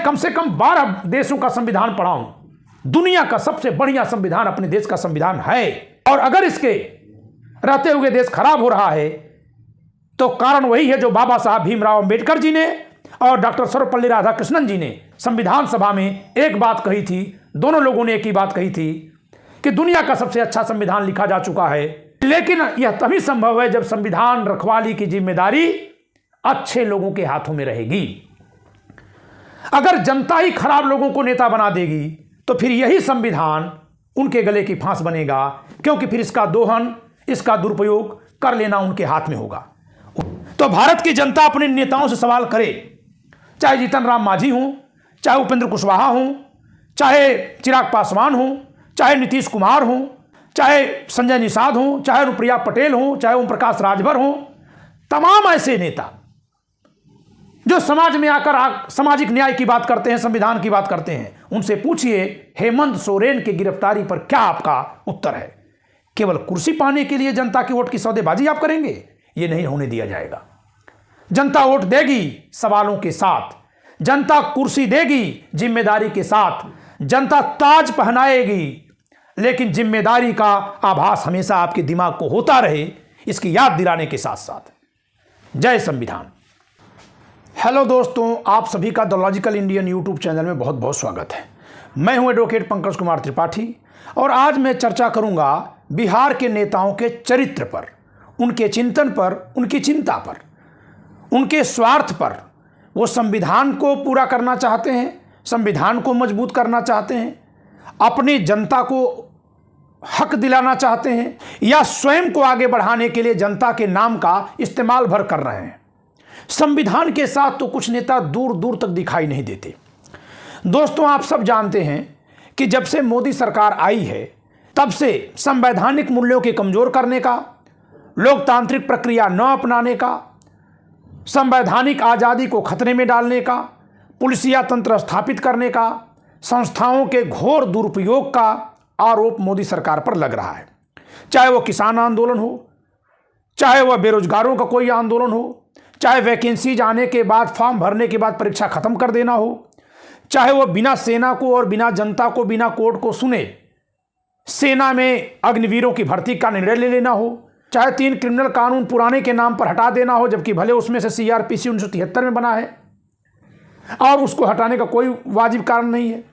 कम से कम 12 देशों का संविधान पढ़ा हूं। दुनिया का सबसे बढ़िया संविधान अपने देश का संविधान है, और अगर इसके रहते हुए देश खराब हो रहा है तो कारण वही है जो बाबा साहब भीमराव अंबेडकर जी ने और डॉक्टर सर्वपल्ली राधाकृष्णन जी ने संविधान सभा में एक बात कही थी। दोनों लोगों ने एक ही बात कही थी कि दुनिया का सबसे अच्छा संविधान लिखा जा चुका है, लेकिन यह तभी संभव है जब संविधान रखवाली की जिम्मेदारी अच्छे लोगों के हाथों में रहेगी। अगर जनता ही खराब लोगों को नेता बना देगी तो फिर यही संविधान उनके गले की फांस बनेगा, क्योंकि फिर इसका दोहन, इसका दुरुपयोग कर लेना उनके हाथ में होगा। तो भारत की जनता अपने नेताओं से सवाल करे, चाहे जीतन राम मांझी हों, चाहे उपेंद्र कुशवाहा हों, चाहे चिराग पासवान हों, चाहे नीतीश कुमार हों, चाहे संजय निषाद हों, चाहे अनुप्रिया पटेल हों, चाहे ओम प्रकाश राजभर हों, तमाम ऐसे नेता जो समाज में आकर सामाजिक न्याय की बात करते हैं, संविधान की बात करते हैं, उनसे पूछिए हेमंत सोरेन की गिरफ्तारी पर क्या आपका उत्तर है? केवल कुर्सी पाने के लिए जनता की वोट की सौदेबाजी आप करेंगे? ये नहीं होने दिया जाएगा। जनता वोट देगी सवालों के साथ, जनता कुर्सी देगी जिम्मेदारी के साथ, जनता ताज पहनाएगी, लेकिन जिम्मेदारी का आभास हमेशा आपके दिमाग को होता रहे, इसकी याद दिलाने के साथ साथ। जय संविधान। हेलो दोस्तों, आप सभी का the logical Indian YouTube channel में बहुत बहुत स्वागत है। मैं हूं एडवोकेट पंकज कुमार त्रिपाठी, और आज मैं चर्चा करूंगा बिहार के नेताओं के चरित्र पर, उनके चिंतन पर, उनकी चिंता पर, उनके स्वार्थ पर। वो संविधान को पूरा करना चाहते हैं, संविधान को मजबूत करना चाहते हैं, अपनी जनता को हक दिलाना चाहते हैं, या स्वयं को आगे बढ़ाने के लिए जनता के नाम का इस्तेमाल भर कर रहे हैं। संविधान के साथ तो कुछ नेता दूर दूर तक दिखाई नहीं देते। दोस्तों, आप सब जानते हैं कि जब से मोदी सरकार आई है तब से संवैधानिक मूल्यों के कमजोर करने का, लोकतांत्रिक प्रक्रिया न अपनाने का, संवैधानिक आज़ादी को खतरे में डालने का, पुलिसिया तंत्र स्थापित करने का, संस्थाओं के घोर दुरुपयोग का आरोप मोदी सरकार पर लग रहा है। चाहे वो किसान आंदोलन हो, चाहे वह बेरोजगारों का कोई आंदोलन हो, चाहे वैकेंसी जाने के बाद, फॉर्म भरने के बाद परीक्षा खत्म कर देना हो, चाहे वह बिना सेना को और बिना जनता को, बिना कोर्ट को सुने सेना में अग्निवीरों की भर्ती का निर्णय ले लेना हो, चाहे 3 क्रिमिनल कानून पुराने के नाम पर हटा देना हो, जबकि भले उसमें से सीआरपीसी 1973 में बना है और उसको हटाने का कोई वाजिब कारण नहीं है,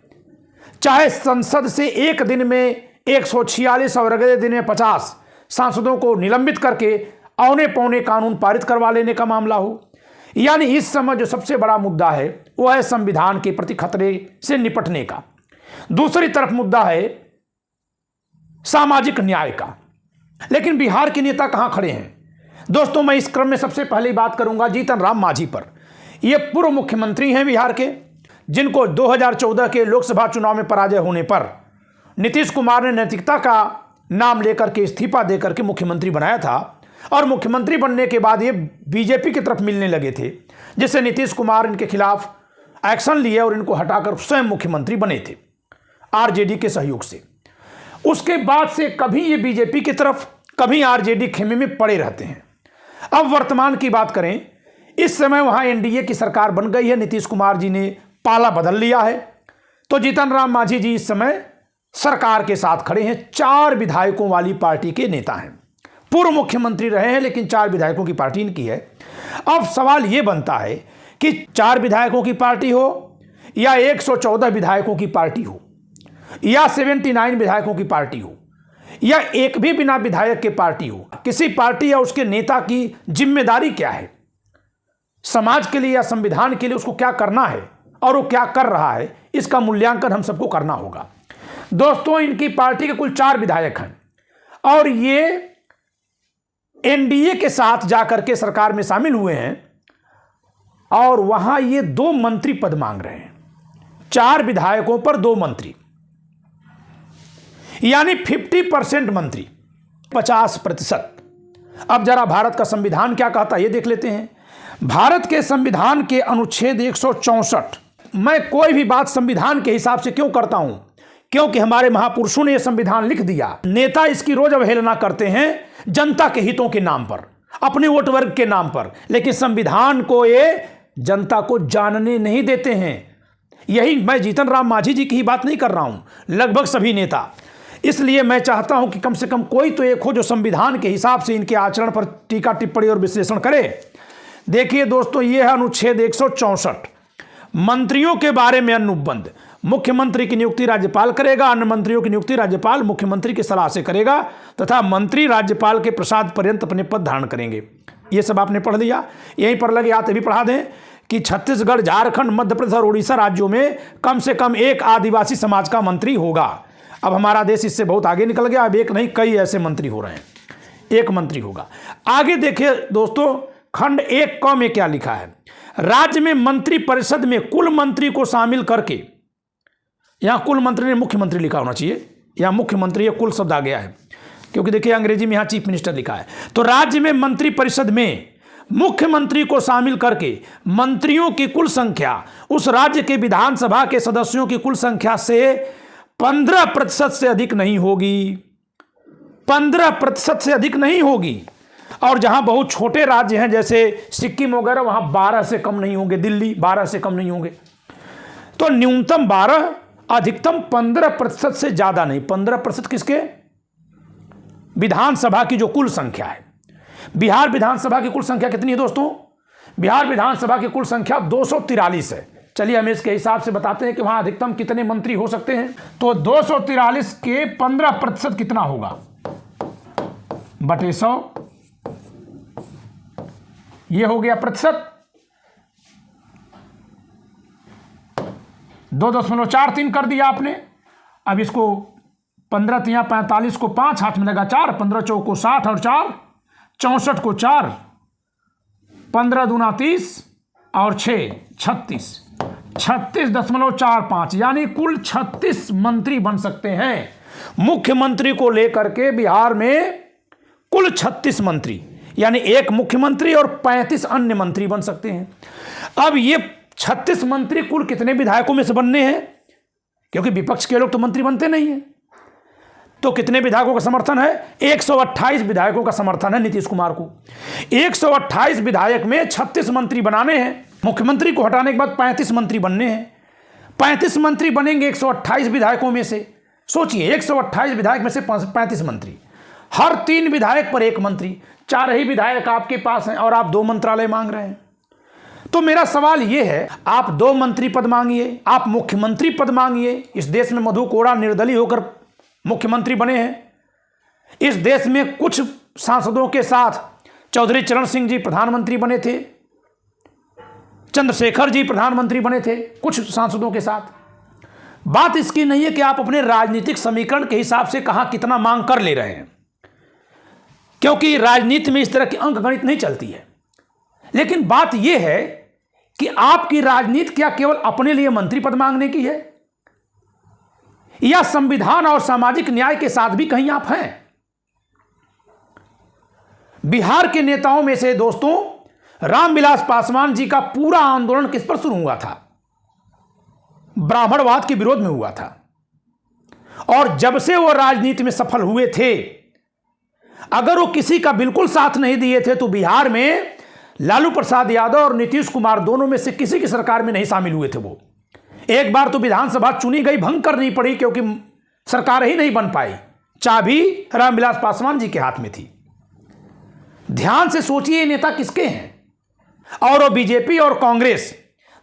चाहे संसद से एक दिन में 146 और अगले दिन में 50 सांसदों को निलंबित करके औने पौने कानून पारित करवा लेने का मामला हो। यानी इस समय जो सबसे बड़ा मुद्दा है वो है संविधान के प्रति खतरे से निपटने का। दूसरी तरफ मुद्दा है सामाजिक न्याय का। लेकिन बिहार के नेता कहां खड़े हैं? दोस्तों, मैं इस क्रम में सबसे पहले बात करूंगा जीतन राम मांझी पर। ये पूर्व मुख्यमंत्री हैं बिहार के, जिनको 2014 के लोकसभा चुनाव में पराजय होने पर नीतीश कुमार ने नैतिकता का नाम लेकर के इस्तीफा देकर के मुख्यमंत्री बनाया था, और मुख्यमंत्री बनने के बाद ये बीजेपी की तरफ मिलने लगे थे, जिससे नीतीश कुमार इनके खिलाफ एक्शन लिए और इनको हटाकर स्वयं मुख्यमंत्री बने थे आरजेडी के सहयोग से। उसके बाद से कभी ये बीजेपी की तरफ, कभी आरजेडी खेमे में पड़े रहते हैं। अब वर्तमान की बात करें, इस समय वहां एनडीए की सरकार बन गई है, नीतीश कुमार जी ने पाला बदल लिया है, तो जीतन राम मांझी जी इस समय सरकार के साथ खड़े हैं। 4 विधायकों वाली पार्टी के नेता हैं, पूर्व मुख्यमंत्री रहे हैं, लेकिन 4 विधायकों की पार्टी इनकी है। अब सवाल यह बनता है कि 4 विधायकों की पार्टी हो या 114 विधायकों की पार्टी हो या 79 विधायकों की पार्टी हो या एक भी बिना विधायक के पार्टी हो, किसी पार्टी या उसके नेता की जिम्मेदारी क्या है समाज के लिए या संविधान के लिए, उसको क्या करना है और वो क्या कर रहा है, इसका मूल्यांकन हम सबको करना होगा। दोस्तों, इनकी पार्टी के कुल 4 विधायक हैं और ये एनडीए के साथ जाकर के सरकार में शामिल हुए हैं, और वहां ये 2 मंत्री पद मांग रहे हैं। 4 विधायकों पर 2 मंत्री, यानी 50% मंत्री, 50%। अब जरा भारत का संविधान क्या कहता है ये देख लेते हैं। भारत के संविधान के अनुच्छेद 164, मैं कोई भी बात संविधान के हिसाब से क्यों करता हूं? क्योंकि हमारे महापुरुषों ने यह संविधान लिख दिया। नेता इसकी रोज अवहेलना करते हैं जनता के हितों के नाम पर, अपने वोट वर्ग के नाम पर, लेकिन संविधान को ये जनता को जानने नहीं देते हैं। यही मैं जीतन राम मांझी जी की ही बात नहीं कर रहा हूँ, लगभग सभी नेता। इसलिए मैं चाहता हूँ कि कम से कम कोई तो एक हो जो संविधान के हिसाब से इनके आचरण पर टीका टिप्पणी और विश्लेषण करे। देखिए दोस्तों, ये है अनुच्छेद 164, मंत्रियों के बारे में अनुबंध। मुख्यमंत्री की नियुक्ति राज्यपाल करेगा, अन्य मंत्रियों की नियुक्ति राज्यपाल मुख्यमंत्री की सलाह से करेगा तथा मंत्री राज्यपाल के प्रसाद पर्यंत अपने पद धारण करेंगे। ये सब आपने पढ़ लिया। यहीं पर लगे हाथ भी पढ़ा दें कि छत्तीसगढ़, झारखंड, मध्य प्रदेश और उड़ीसा राज्यों में कम से कम एक आदिवासी समाज का मंत्री होगा। अब हमारा देश इससे बहुत आगे निकल गया। अब एक नहीं, कई ऐसे मंत्री हो रहे हैं, एक मंत्री होगा। आगे देखिए दोस्तों, खंड 1 क में क्या लिखा है। राज्य में मंत्री परिषद में कुल मंत्री को शामिल करके, यहां कुल मंत्री ने मुख्यमंत्री लिखा होना चाहिए, यहां मुख्यमंत्री कुल शब्द आ गया है, क्योंकि देखिए अंग्रेजी में यहां चीफ मिनिस्टर लिखा है। तो राज्य में मंत्री परिषद में मुख्यमंत्री को शामिल करके मंत्रियों की कुल संख्या उस राज्य के विधानसभा के सदस्यों की कुल संख्या से 15% से अधिक नहीं होगी। 15% से अधिक नहीं होगी। और जहां बहुत छोटे राज्य हैं जैसे सिक्किम वगैरह, वहां 12 से कम नहीं होंगे, दिल्ली 12 से कम नहीं होंगे। तो न्यूनतम 12, अधिकतम 15% से ज्यादा नहीं। 15% किसके? विधानसभा की जो कुल संख्या है। बिहार विधानसभा की कुल संख्या कितनी है दोस्तों? बिहार विधानसभा की कुल संख्या 243 है। चलिए हम इसके हिसाब से बताते हैं कि वहां अधिकतम कितने मंत्री हो सकते हैं। तो 243 के 15% कितना होगा? बटे 100, ये हो गया प्रतिशत। 2.43 कर दिया आपने। अब इसको 15 तिया 45 को 5 हाथ में लगा 4, 15 चौक को 60 और 4 64 को 4, 15 दूना 30 और 6 36, 36.45, यानी कुल 36 मंत्री बन सकते हैं। मुख्यमंत्री को लेकर के बिहार में कुल 36 मंत्री, यानी एक मुख्यमंत्री और 35 अन्य मंत्री बन सकते हैं। अब ये 36 मंत्री कुल कितने विधायकों में से बनने हैं? क्योंकि विपक्ष के लोग तो मंत्री बनते नहीं हैं। तो कितने विधायकों का समर्थन है? 128 विधायकों का समर्थन है नीतीश कुमार को। 128 विधायक में 36 मंत्री बनाने हैं। मुख्यमंत्री को हटाने के बाद 35 मंत्री बनने हैं। 35 मंत्री बनेंगे 128 विधायकों में से। सोचिए, 128 विधायक में से 35 मंत्री, हर 3 विधायक पर 1 मंत्री, 4 ही विधायक आपके पास हैं और आप 2 मंत्रालय मांग रहे हैं। तो मेरा सवाल यह है, आप 2 मंत्री पद मांगिए, आप मुख्यमंत्री पद मांगिए। इस देश में मधु कोड़ा निर्दलीय होकर मुख्यमंत्री बने हैं। इस देश में कुछ सांसदों के साथ चौधरी चरण सिंह जी प्रधानमंत्री बने थे, चंद्रशेखर जी प्रधानमंत्री बने थे कुछ सांसदों के साथ। बात इसकी नहीं है कि आप अपने राजनीतिक समीकरण के हिसाब से कहां कितना मांग कर ले रहे हैं, क्योंकि राजनीति में इस तरह की अंकगणित नहीं चलती है। लेकिन बात यह है कि आपकी राजनीति क्या केवल अपने लिए मंत्री पद मांगने की है, या संविधान और सामाजिक न्याय के साथ भी कहीं आप हैं? बिहार के नेताओं में से दोस्तों रामविलास पासवान जी का पूरा आंदोलन किस पर शुरू हुआ था? ब्राह्मणवाद के विरोध में हुआ था। और जब से वो राजनीति में सफल हुए थे, अगर वो किसी का बिल्कुल साथ नहीं दिए थे तो बिहार में लालू प्रसाद यादव और नीतीश कुमार दोनों में से किसी की सरकार में नहीं शामिल हुए थे। वो एक बार तो विधानसभा चुनी गई, भंग करनी पड़ी क्योंकि सरकार ही नहीं बन पाई। चाबी रामविलास पासवान जी के हाथ में थी। ध्यान से सोचिए, ये नेता किसके हैं? और वो बीजेपी और कांग्रेस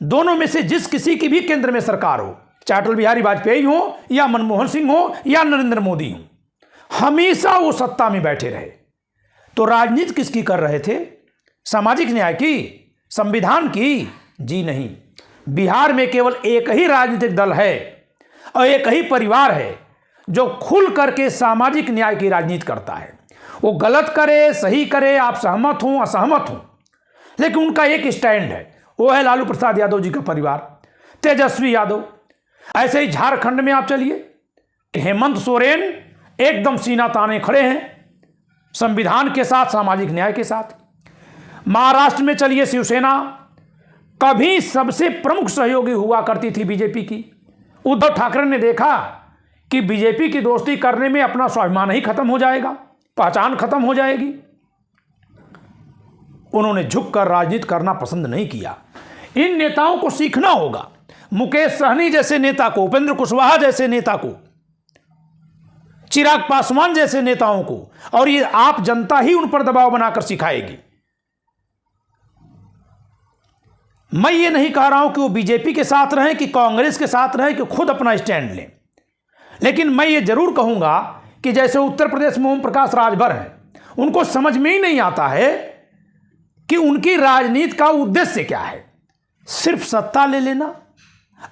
दोनों में से जिस किसी की भी केंद्र में सरकार हो, चाहे अटल बिहारी वाजपेयी हो या मनमोहन सिंह हो या नरेंद्र मोदी हो, हमेशा वो सत्ता में बैठे रहे। तो राजनीति किसकी कर रहे थे? सामाजिक न्याय की, संविधान की? जी नहीं। बिहार में केवल एक ही राजनीतिक दल है और एक ही परिवार है जो खुल करके सामाजिक न्याय की राजनीति करता है। वो गलत करे सही करे, आप सहमत हो असहमत हो, लेकिन उनका एक स्टैंड है, वो है लालू प्रसाद यादव जी का परिवार, तेजस्वी यादव। ऐसे ही झारखंड में आप चलिए, हेमंत सोरेन एकदम सीना ताने खड़े हैं संविधान के साथ, सामाजिक न्याय के साथ। महाराष्ट्र में चलिए, शिवसेना कभी सबसे प्रमुख सहयोगी हुआ करती थी बीजेपी की। उद्धव ठाकरे ने देखा कि बीजेपी की दोस्ती करने में अपना स्वाभिमान ही खत्म हो जाएगा, पहचान खत्म हो जाएगी। उन्होंने झुककर राजनीति करना पसंद नहीं किया। इन नेताओं को सीखना होगा। मुकेश सहनी जैसे नेता को, उपेंद्र कुशवाहा जैसे नेता को, चिराग पासवान जैसे नेताओं को, और ये आप जनता ही उन पर दबाव बनाकर सिखाएगी। मैं ये नहीं कह रहा हूं कि वो बीजेपी के साथ रहें, कि कांग्रेस के साथ रहें, कि खुद अपना स्टैंड लें, लेकिन मैं ये जरूर कहूंगा कि जैसे उत्तर प्रदेश में ओम प्रकाश राजभर हैं, उनको समझ में ही नहीं आता है कि उनकी राजनीति का उद्देश्य क्या है। सिर्फ सत्ता ले लेना,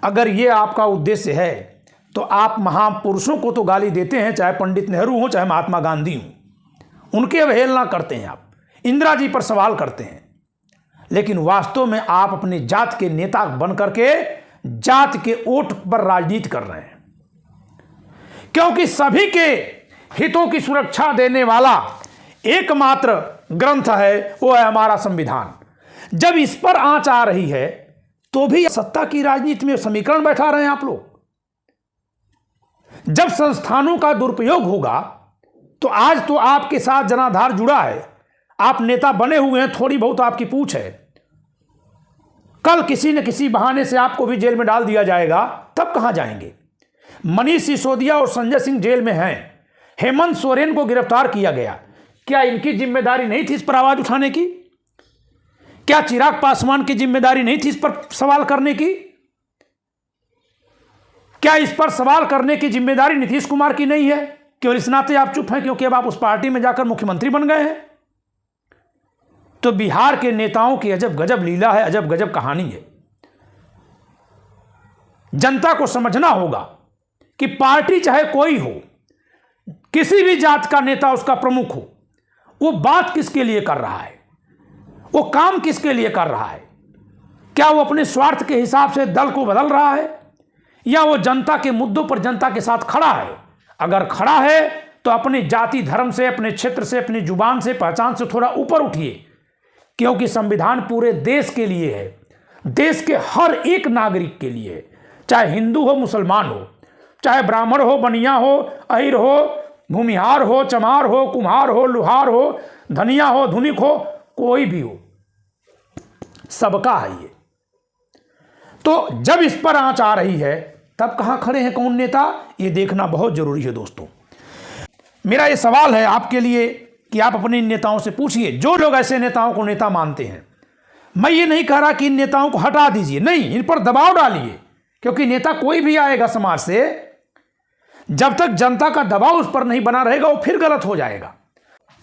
अगर ये आपका उद्देश्य है तो आप महापुरुषों को तो गाली देते हैं, चाहे पंडित नेहरू हो, चाहे महात्मा गांधी हो, उनकी अवहेलना करते हैं आप, इंदिरा जी पर सवाल करते हैं, लेकिन वास्तव में आप अपनी जात के नेता बन करके जात के वोट पर राजनीति कर रहे हैं, क्योंकि सभी के हितों की सुरक्षा देने वाला एकमात्र ग्रंथ है, वो है हमारा संविधान। जब इस पर आंच आ रही है तो भी सत्ता की राजनीति में समीकरण बैठा रहे हैं आप लोग। जब संस्थानों का दुरुपयोग होगा तो आज तो आपके साथ जनाधार जुड़ा है, आप नेता बने हुए हैं, थोड़ी बहुत आपकी पूछ है, कल किसी न किसी बहाने से आपको भी जेल में डाल दिया जाएगा, तब कहां जाएंगे। मनीष सिसोदिया और संजय सिंह जेल में हैं, हेमंत सोरेन को गिरफ्तार किया गया, क्या इनकी जिम्मेदारी नहीं थी इस पर आवाज उठाने की? क्या चिराग पासवान की जिम्मेदारी नहीं थी इस पर सवाल करने की? क्या इस पर सवाल करने की जिम्मेदारी नीतीश कुमार की नहीं है? केवल इस नाते आप चुप हैं क्योंकि अब आप उस पार्टी में जाकर मुख्यमंत्री बन गए हैं। तो बिहार के नेताओं की अजब गजब लीला है, अजब गजब कहानी है। जनता को समझना होगा कि पार्टी चाहे कोई हो, किसी भी जात का नेता उसका प्रमुख हो, वो बात किसके लिए कर रहा है, वो काम किसके लिए कर रहा है। क्या वो अपने स्वार्थ के हिसाब से दल को बदल रहा है, या वो जनता के मुद्दों पर जनता के साथ खड़ा है? अगर खड़ा है तो अपने जाति धर्म से, अपने क्षेत्र से, अपनी जुबान से, पहचान से थोड़ा ऊपर उठिए, क्योंकि संविधान पूरे देश के लिए है, देश के हर एक नागरिक के लिए, चाहे हिंदू हो, मुसलमान हो, चाहे ब्राह्मण हो, बनिया हो, अहिर हो, भूमिहार हो, चमार हो, कुम्हार हो, लुहार हो, धनिया हो, धुनिक हो, कोई भी हो, सबका है ये। तो जब इस पर आंच आ रही है तब कहां खड़े हैं कौन नेता, ये देखना बहुत जरूरी है दोस्तों। मेरा ये सवाल है आपके लिए कि आप अपने नेताओं से पूछिए, जो लोग ऐसे नेताओं को नेता मानते हैं। मैं ये नहीं कह रहा कि इन नेताओं को हटा दीजिए, नहीं, इन पर दबाव डालिए, क्योंकि नेता कोई भी आएगा समाज से, जब तक जनता का दबाव उस पर नहीं बना रहेगा वो फिर गलत हो जाएगा।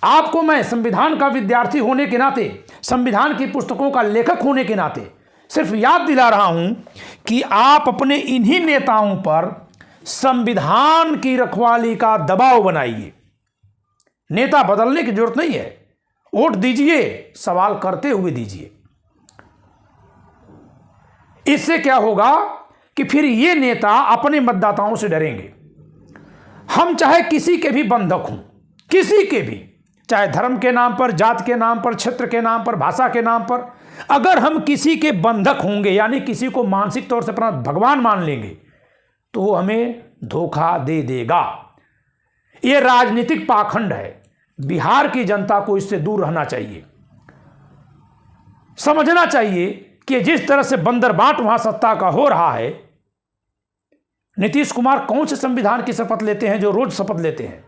आपको मैं संविधान का विद्यार्थी होने के नाते, संविधान की पुस्तकों का लेखक होने के नाते सिर्फ याद दिला रहा हूं कि आप अपने इन्हीं नेताओं पर संविधान की रखवाली का दबाव बनाइए। नेता बदलने की जरूरत नहीं है, वोट दीजिए, सवाल करते हुए दीजिए। इससे क्या होगा कि फिर ये नेता अपने मतदाताओं से डरेंगे। हम चाहे किसी के भी बंधक हों, किसी के भी, चाहे धर्म के नाम पर, जात के नाम पर, क्षेत्र के नाम पर, भाषा के नाम पर, अगर हम किसी के बंधक होंगे, यानी किसी को मानसिक तौर से अपना भगवान मान लेंगे, तो वो हमें धोखा दे देगा। ये राजनीतिक पाखंड है। बिहार की जनता को इससे दूर रहना चाहिए। समझना चाहिए कि जिस तरह से बंदरबाट वहां सत्ता का हो रहा है, नीतीश कुमार कौन से संविधान की शपथ लेते हैं जो रोज शपथ लेते हैं?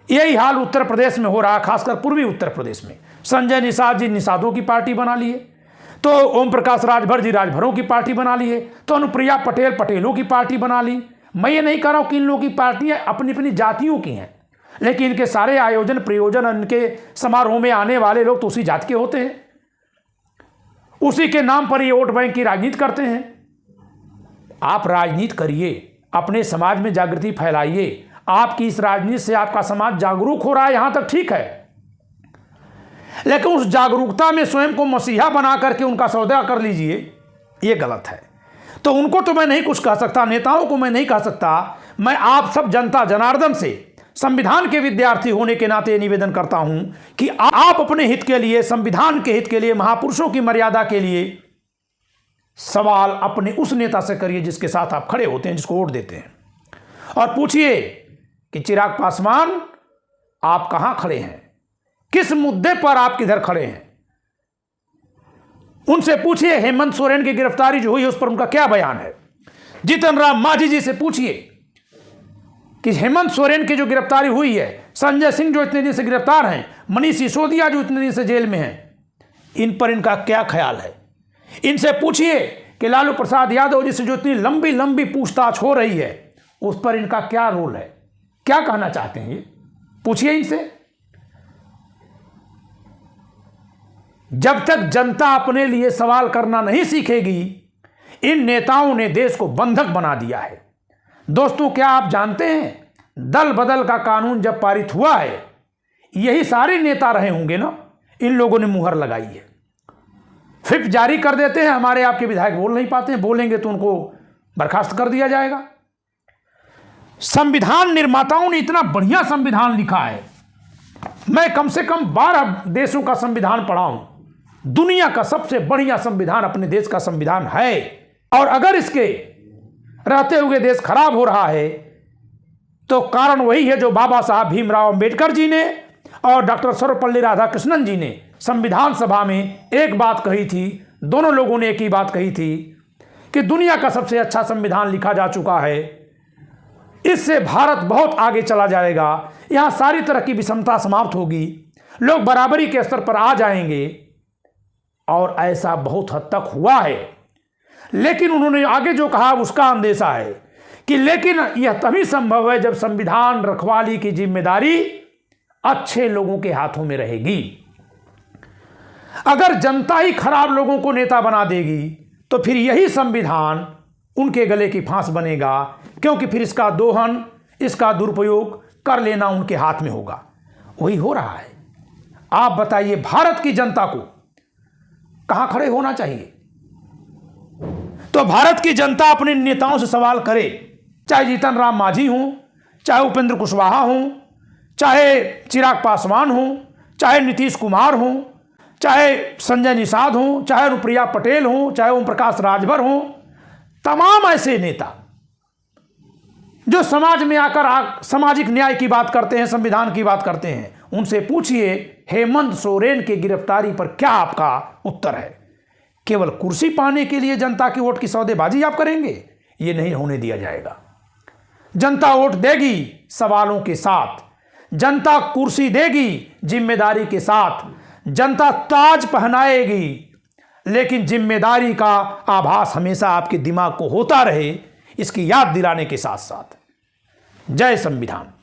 यही हाल उत्तर प्रदेश में हो रहा है, खासकर पूर्वी उत्तर प्रदेश में। संजय निषाद जी निषादों की पार्टी बना लिए, तो ओम प्रकाश राजभर जी राजभरों की पार्टी बना लिए, तो अनुप्रिया पटेल पटेलों की पार्टी बना ली। मैं ये नहीं कह रहा हूं कि इन लोगों की पार्टियां अपनी अपनी जातियों की हैं, लेकिन इनके सारे आयोजन प्रयोजन, इनके समारोह में आने वाले लोग तो उसी जात के होते हैं, उसी के नाम पर ये वोट बैंक की राजनीति करते हैं। आप राजनीति करिए, अपने समाज में जागृति फैलाइए। आपकी इस राजनीति से आपका समाज जागरूक हो रहा है, यहां तक ठीक है, लेकिन उस जागरूकता में स्वयं को मसीहा बना करके उनका सौदा कर लीजिए, ये गलत है। तो उनको तो मैं नहीं कुछ कह सकता, नेताओं को मैं नहीं कह सकता। मैं आप सब जनता जनार्दन से संविधान के विद्यार्थी होने के नाते निवेदन करता हूं कि आप अपने हित के लिए, संविधान के हित के लिए, महापुरुषों की मर्यादा के लिए सवाल अपने उस नेता से करिए जिसके साथ आप खड़े होते हैं, जिसको वोट देते हैं, और पूछिए कि चिराग पासवान आप कहां खड़े हैं, किस मुद्दे पर आप किधर खड़े हैं। उनसे पूछिए हेमंत सोरेन की गिरफ्तारी जो हुई है उस पर उनका क्या बयान है। जीतन राम मांझी जी से पूछिए कि हेमंत सोरेन की जो गिरफ्तारी हुई है, संजय सिंह जो इतने दिन से गिरफ्तार हैं, मनीष सिसोदिया जो इतने दिन से जेल में हैं, इन पर इनका क्या ख्याल है। इनसे पूछिए कि लालू प्रसाद यादव जी से जो इतनी लंबी लंबी पूछताछ हो रही है उस पर इनका क्या रोल है, क्या कहना चाहते हैं, ये पूछिए इनसे। जब तक जनता अपने लिए सवाल करना नहीं सीखेगी, इन नेताओं ने देश को बंधक बना दिया है। दोस्तों, क्या आप जानते हैं दल बदल का कानून जब पारित हुआ है, यही सारे नेता रहे होंगे ना, इन लोगों ने मुहर लगाई है। व्हिप जारी कर देते हैं, हमारे आपके विधायक बोल नहीं पाते हैं, बोलेंगे तो उनको बर्खास्त कर दिया जाएगा। संविधान निर्माताओं ने इतना बढ़िया संविधान लिखा है, मैं कम से कम 12 देशों का संविधान पढ़ा हूं। दुनिया का सबसे बढ़िया संविधान अपने देश का संविधान है, और अगर इसके रहते हुए देश खराब हो रहा है तो कारण वही है जो बाबा साहब भीमराव अंबेडकर जी ने और डॉक्टर सर्वपल्ली राधाकृष्णन जी ने संविधान सभा में एक बात कही थी। दोनों लोगों ने एक ही बात कही थी कि दुनिया का सबसे अच्छा संविधान लिखा जा चुका है, इससे भारत बहुत आगे चला जाएगा, यहां सारी तरह की विषमता समाप्त होगी, लोग बराबरी के स्तर पर आ जाएंगे। और ऐसा बहुत हद तक हुआ है। लेकिन उन्होंने आगे जो कहा उसका अंदेशा है कि लेकिन यह तभी संभव है जब संविधान रखवाली की जिम्मेदारी अच्छे लोगों के हाथों में रहेगी। अगर जनता ही खराब लोगों को नेता बना देगी तो फिर यही संविधान उनके गले की फांस बनेगा, क्योंकि फिर इसका दोहन, इसका दुरुपयोग कर लेना उनके हाथ में होगा। वही हो रहा है। आप बताइए, भारत की जनता को कहां खड़े होना चाहिए? तो भारत की जनता अपने नेताओं से सवाल करे, चाहे जीतन राम मांझी हों, चाहे उपेंद्र कुशवाहा हों, चाहे चिराग पासवान हों, चाहे नीतीश कुमार हों, चाहे संजय निषाद हों, चाहे अनुप्रिया पटेल हों, चाहे ओम प्रकाश राजभर हों, तमाम ऐसे नेता जो समाज में आकर सामाजिक न्याय की बात करते हैं, संविधान की बात करते हैं, उनसे पूछिए हेमंत सोरेन की गिरफ्तारी पर क्या आपका उत्तर है। केवल कुर्सी पाने के लिए जनता की वोट की सौदेबाजी आप करेंगे? ये नहीं होने दिया जाएगा। जनता वोट देगी सवालों के साथ, जनता कुर्सी देगी जिम्मेदारी के साथ, जनता ताज पहनाएगी, लेकिन जिम्मेदारी का आभास हमेशा आपके दिमाग को होता रहे, इसकी याद दिलाने के साथ साथ। जय संविधान।